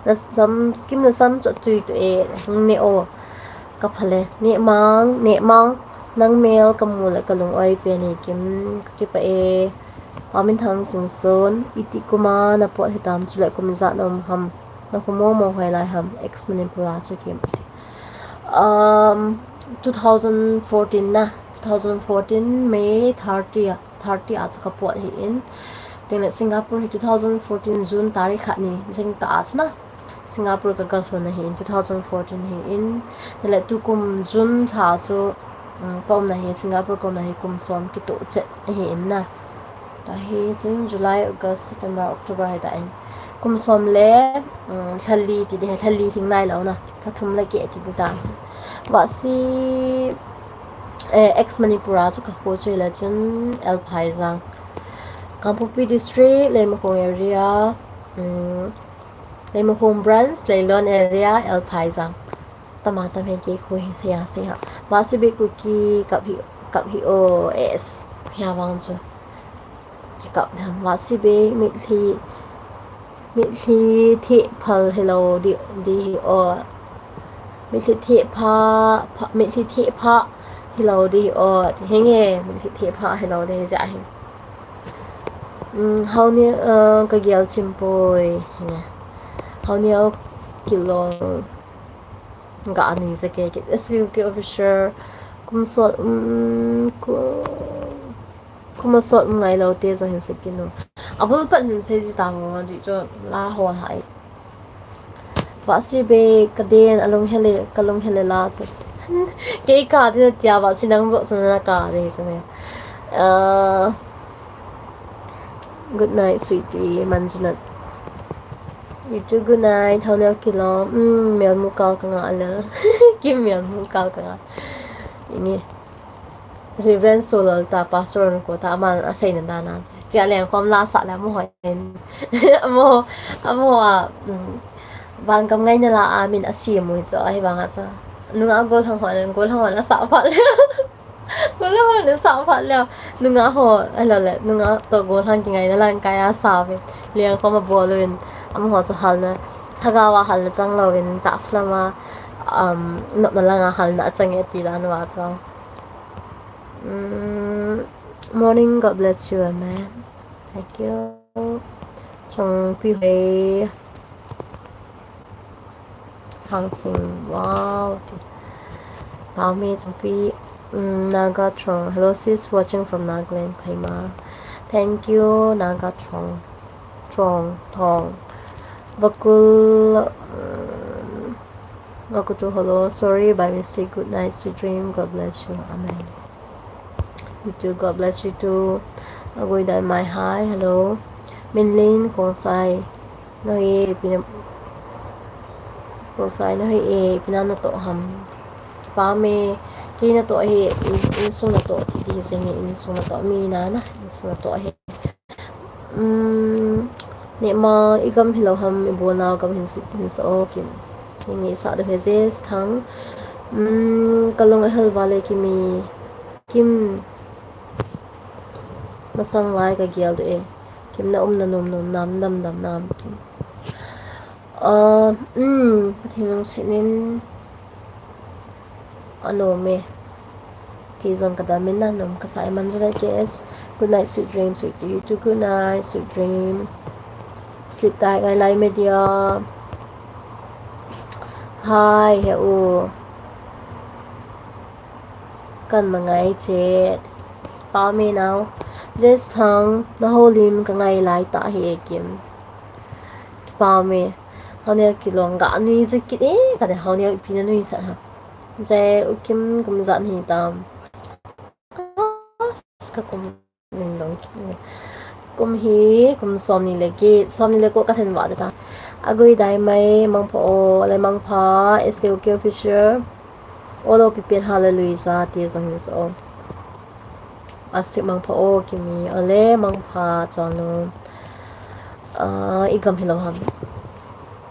na sam skim na sam cho tui to e neo กับพะเลเนะมังนังเมลกับมูและกับลุงอ้อยเปียนี่กิปะเอพามินทางสิงโซนอิติกุมานะปอดให้ตามจุเลกุมจัดนมฮัมนะคุโมโมหอยไลฮัม ex manipula จุกิม2014 นะ2014 May 30 आज का पॉट ही इन तेने सिंगापुर ही 2014 जून तारीख नि जिंग ता आज ना सिंगापुर का गल्फ नहीं 2014 ही इन तेने तुकुम जून था सो कौन नहीं सिंगापुर कौन नहीं कुम सोम की तो चे ही इन ना ताही जून जुलाई अगस्त सितंबर अक्टूबर है ताइन कुम सोम ले थली ती दे थली थिंग नाइ लो ना पथुम लगे ती दान वासी ex manipura chu ka ho chui la chun el phaizang kampupi district lemhong area lemhong branch leilon area el phaizang tamata phe ke khoi se ha wasi be ku ki kap hi o s ya wang chu ki kap dham wasi be mi thi phal hello di o mi thi pha hello đi thế nghe mình thiệp họ hello đi dạ hầu như cái gel chim bôi nè hầu như kilo gạo này sẽ cái skill cái officer cũng sốt ngày lâu tiên rồi hình sự cái nó à bữa bận hình sẽ gì tao mà chỉ cho la hoa hải bác sĩ bé cái đèn along hele la cái cả thì tia bảo xin đăng dọn sang cả đây rồi good night sweetie manjunat you too good night thao leo kilo mel mukal ka nga ala kim mel mukal ka nga ini reverend solar ta pastor ko ta man asay na dana kaya lang kom la sa la mo hoy amo ban kam ngay na la amin asim mo ito ay ba nga cha nung agol hang hon na sa phat le gol hon na sa phat le nung a ho ala le nung a to gol hang kingai na lang kaya sa be liang ko ma bolin am ho cha hal na thagawa hal na chang lawin ta slama no na lang hal na chang eti la na cha morning, God bless you, amen. Thank you. Chong pi hui hang sing wow. Bao me chong pi Naga Trong. Hello sis, watching from Nagaland, Kaima. Thank you, Naga Trong. Thong. Bakul Makuto, hello. Sorry by mistake. Good night, sweet dream. God bless you, amen. You too, God bless you too. Agoi dai mai hi, hello. Minlin Kong Sai. No e pinam Kong Sai no e pinana to ham. Pa me ki na to he in su na to ti sing in su na to mi na in su na to he. Ne ma igam hilo ham ibo na gam hin so kim. Ni sa de phases thang. Kalong hel wale ki mi kim masang lai ka gyal do kim na na nom nam kim pathinong sinin ano me kizong kadamin na nom kasay man jala kes. Good night, sweet dream, sweet you too. Good night, sweet dream. Sleep tight, I lie media. Hi, hello. Kan mangay chet pa me now. Just thang na holim ka ngay lai ta hi kim pa me hone kilong ga nui zikit ka de hone pin nui sa ha je ukim kum zan hi tam ka kum ning dong kum som ni le ko ka then wa da agui dai mai mang pho le mang pha sk official olo pipin hallelujah ti sang ni so astik mang pho kimi ale mang pha chonu igam hilaw ham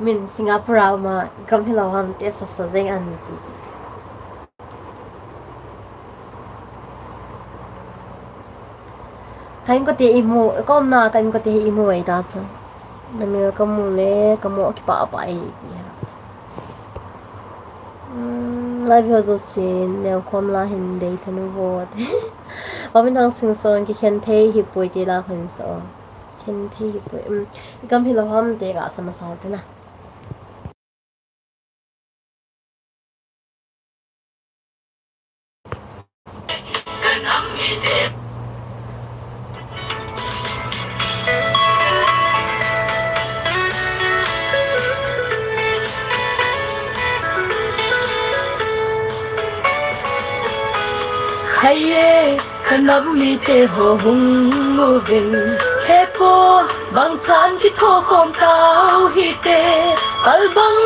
min Singapore ma igam hilaw ham te sa jeng an ti kain ko te imo kom na kain ko te imo ai ta cha namil kamu le kamu ki pa pa ai ti live ho zo sin neo khom la hin dei thanu vot wa min thang sing son ki khen thei hi poi ti la khen so khen thei hi poi ikam hi lo ham te ga sama sa te na haye kanam mi te ho hung mu vin he po bang chan ki tho khom tao hi te al bang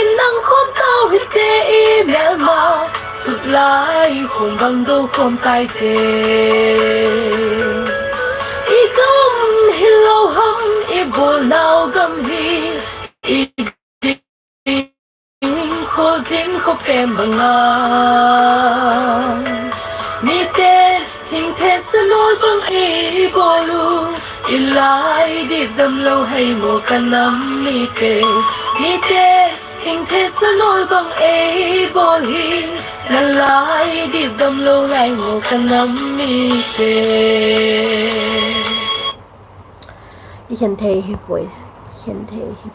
in nang khom tao hi te i mel ma sut lai khom bang do khom tai te i gam hi lo ham i bol nao gam hi i ding kho zin kho pem bang a mi te thing the sanol bang e bolu ilai dip dam lo hay mo kanam mi te thing the sanol bang e bol hi lalai dip dam lo lai mo kanam mi te khen thei hi poi khen thei hi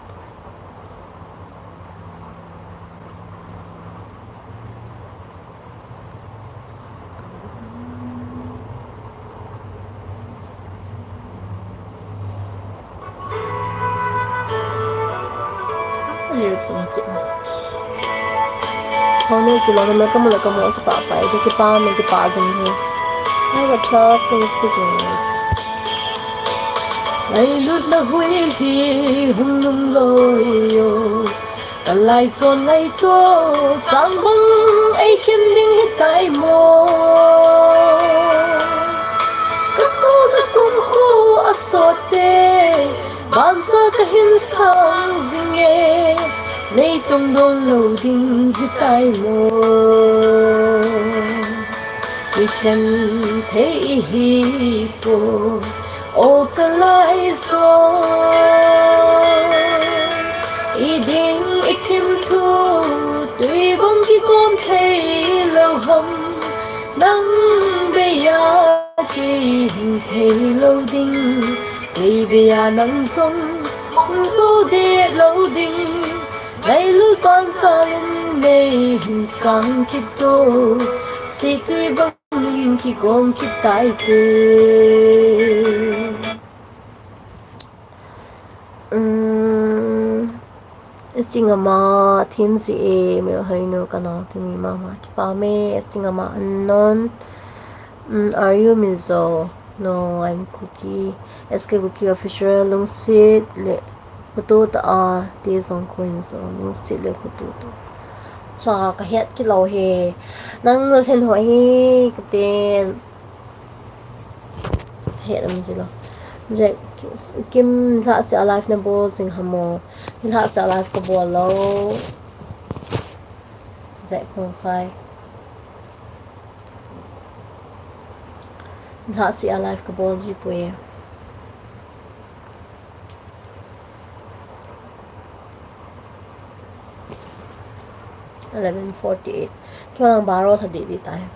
lyrics ang kit na hono kilo na kamu ki pa pa ki pa me ki pa zang he I got chop please speak English lai lut na hui hi hum num lo yo lai son lai to sang bang ai khin ding hi tai mo ka kum khu asote ban sa ka hin sang zinge nei tong don lo ding hi tai mo i khen thei hi po o ka lai so i ding i kim thu tui bang ki kom thei lo hum nang be ya ki hin thei lo ding tui be ya nang song so de lo ding lai lu ban sa lên nei hin sang ki to si tui bang yin ki kom ki tai te esting ama thim si e me haino kana timi mama ki pa me esting ama unknown are you mizo no I'm cookie sk cookie official long sit le photo ta a te song coins long sit le photo to cha ka het ki lo he nang lo then ho hi ka ten het am ji lo je kim la se alive na bol sing hamo la se alive ko bol lo je khong sai la se alive ko bol ji pue 11:48 kailang baro thadi di tayo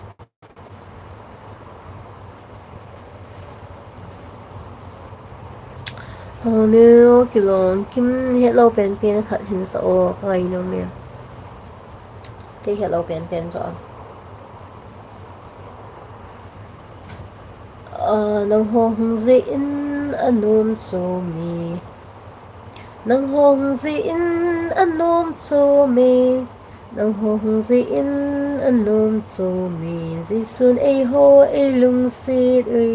Honu kilon kim hello pen pen khat hin sa o ngai no me cái hello pen pen cho nang hong zi in anom so mi nang hong zi in anom so mi nang hong zi in anom so mi zi sun e ho e lung si ui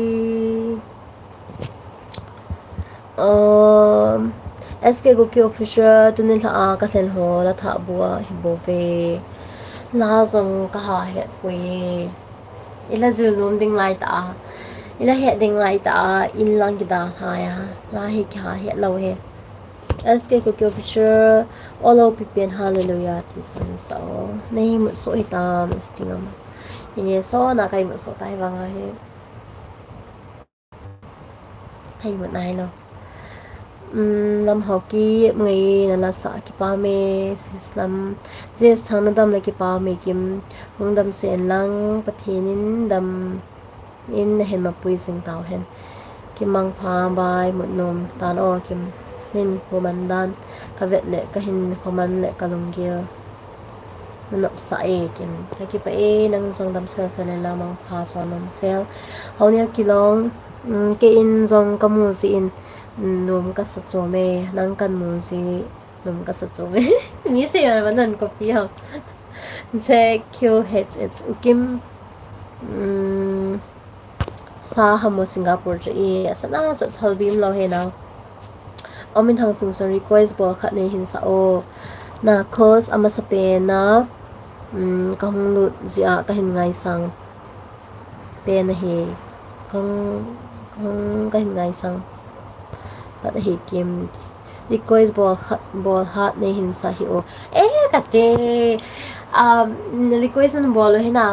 SK Goki official tunin tha ka thlen ho la tha bua hi bo ve la zong ka ha het pui ila zil nom ding lai ta ila het ding lai ta in lang ki da tha ya la hi kha het lo he SK Goki official all of pipian hallelujah ti son so nei mu so ita stingam ini so na kai mu so tai wanga he hay mu nai lo lam hoki ngai nala sa ki pa me sislam jes thang dam la ki pa me kim hungdam sen lang pathinin dam in hen ma pui sing tau hen kim mang pha bai mut nom tan o kim hin komandan ka vet le ka hin koman le ka lunggil nanop sa e kim ka ki pa e nang song dam sel sel la mang pha so nom sel haunia kilong ke in zong kamu si in nom ka sa cho me nang kan mu si nom ka sa cho me mi se yar banan ko pi ha se kyo het it's ukim sa hamo Singapore je e asana sa thalbim lo he na omin thang sung so request bol khat ne hin sa o na cause ama sa pe na ka hung lut zia ka hin ngai sang pe na he kang ka hin ngai sang ta he kim request bol hat ne hin sa hi o e ka te request an bol he na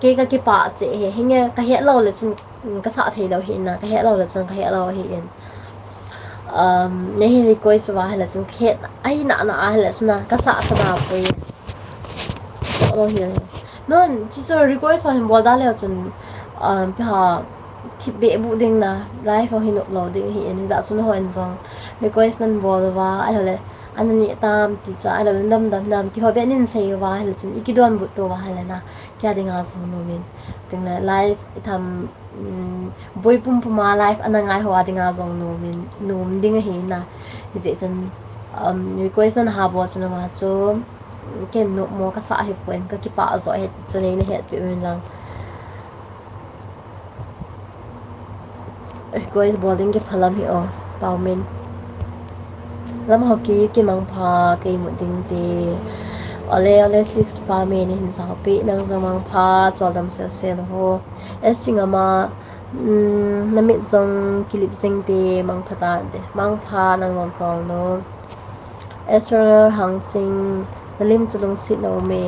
ke ka ki pa che he hinga ka he lo le chun ka sa thei lo he na ka he lo le chun ka he lo he in ne hi request wa hala chun khet ai na hala chuna ka sa ta da pui lo hi non chi so request wa hin bol da le chun pa thi be bu ding na live ho hin lo ding hi in za chun ho en jong request nan bol wa ai le anani tam ti cha ai lo dam ki ho be nin sei wa hala chun ikidon bu to wa hala na kya dinga so no min ting la live tham boy pum puma live anangai ho adinga jong no min nom ding hi na je chen request nan ha bo chuna ma chu ken no mo ka sa hi point ka ki pa zo he chune ne het pe min lang request bowling ke phalam hi o pau min lam hoki ki mang pha ke mu ding te ole sis ki pa me ni hin sa pe nang zamang pha chodam sel sel ho esting ama namit zong kilip sing te mang phata de mang pha nang long chong no estra hang sing lim chulung sit no me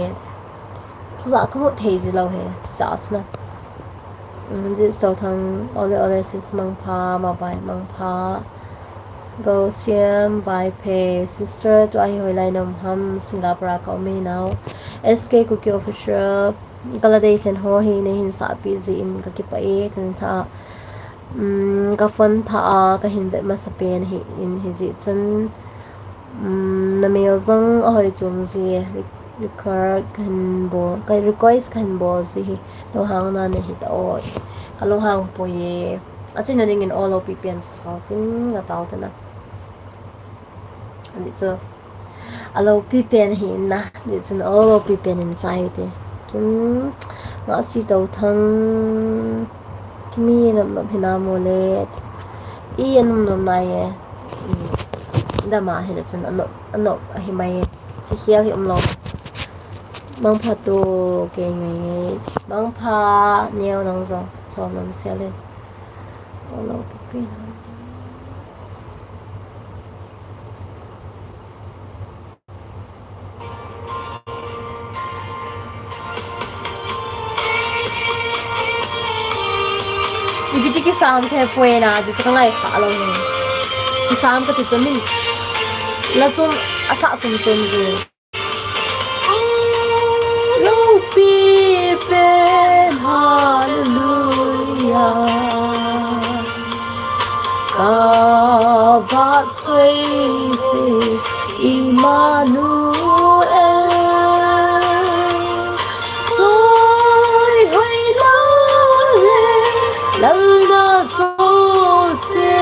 thula ko thei ji lo he sa chna ji sto thang ole sis mang pha ma bai mang pha go siam by pay sister to ai hoi lai nom ham Singapore ka me now SK cookie official galadaisen ho hi ne hin sa pi ji in ka ki pa e thun tha ka fon tha ka hin be ma sa pen hi in hi ji chun na mail zong hoi chum ji record kan bo ka request kan bo ji lo hang na ne hi ta o ka lo hang po ye achin na ding in all of ppn sa tin ga taw ta na ani cho alo ppn hi na ni chun all of ppn in chai te kim nga si taw thang kimi nam hina mo le i anum nom na ye da ma he chun ano hi mai chi hial hi lo mang pha to ke ngai mang pha neo nang zo cho nam se le alo ppn ibiti ki sam the poena ji chang lai kha lo ni ki sam ka ti chamin la chum asa chum chum ji lo pi pen hallelujah ka va chui si Emmanuel lalla so se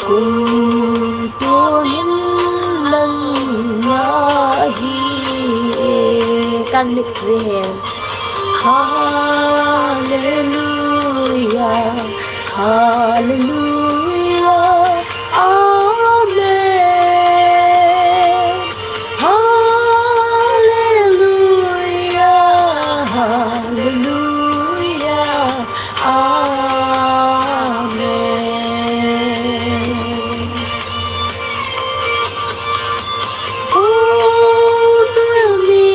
kum so hin lang nga hi kan mix hen hallelujah hallelujah amen hallelujah hallelujah amen fill me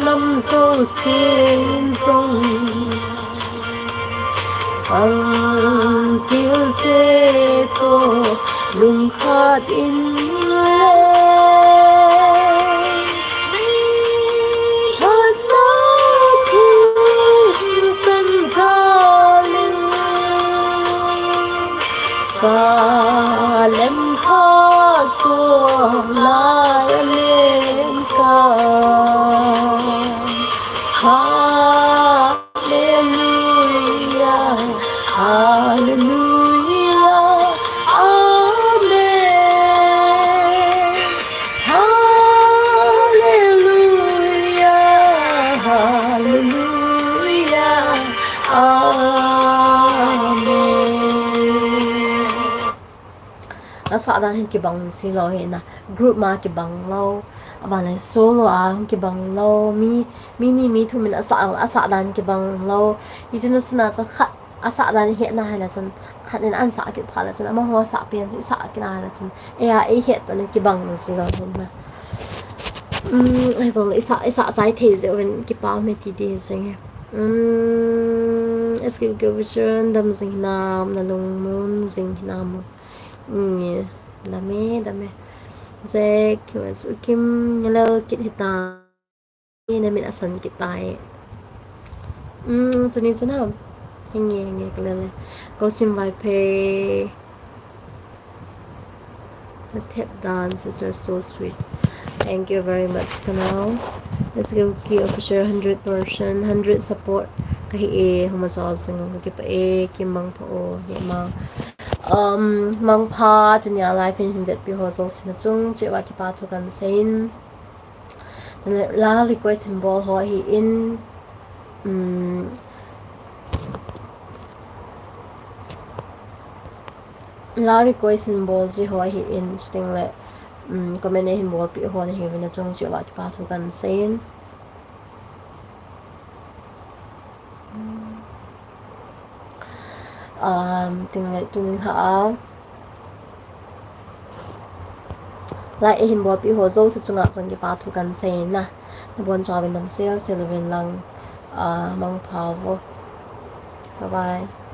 nam so sin song in Thật nó cũng sân gia linh Sa lem tha của lại lên ca Hallelujah Hallelujah Amen Hallelujah Hallelujah Amen asa dan ki bang si lo he na group ma ki bang lo ba la solo ki bang lo mi thu min asa dan ki bang lo yi jin na cha khat asa dan he na hala chan khat in an sa ki phala chan ma ho sa pian sa ki na hala chan e he ta ki bang si lo he na so isa zai the je wen ki pa me ti de sing es ki go vision dam sing nam na lung mun sing nam dame ze kyo su kim hello kit hita na min asan kitai tu ni sana hinge klele costume vai pay the tip dance is so sweet. Thank you very much kanal. Let's go ki official 100% 100 support kahi humasal sing ki pa kimang po ma mang pa dunia life in that behavior sin chung che wa ki pa thu kan sein la request symbol ho hi in la request symbol ji ho hi in sting le comment symbol pi ho hi win chung che wa ki pa thu kan sein ting le tung ha lại hình bò bị hồ dâu sẽ chung ngạc rằng cái ba thu cần xe na buồn cho bên đồng xe sẽ là bên lăng mong pháo vô bye bye.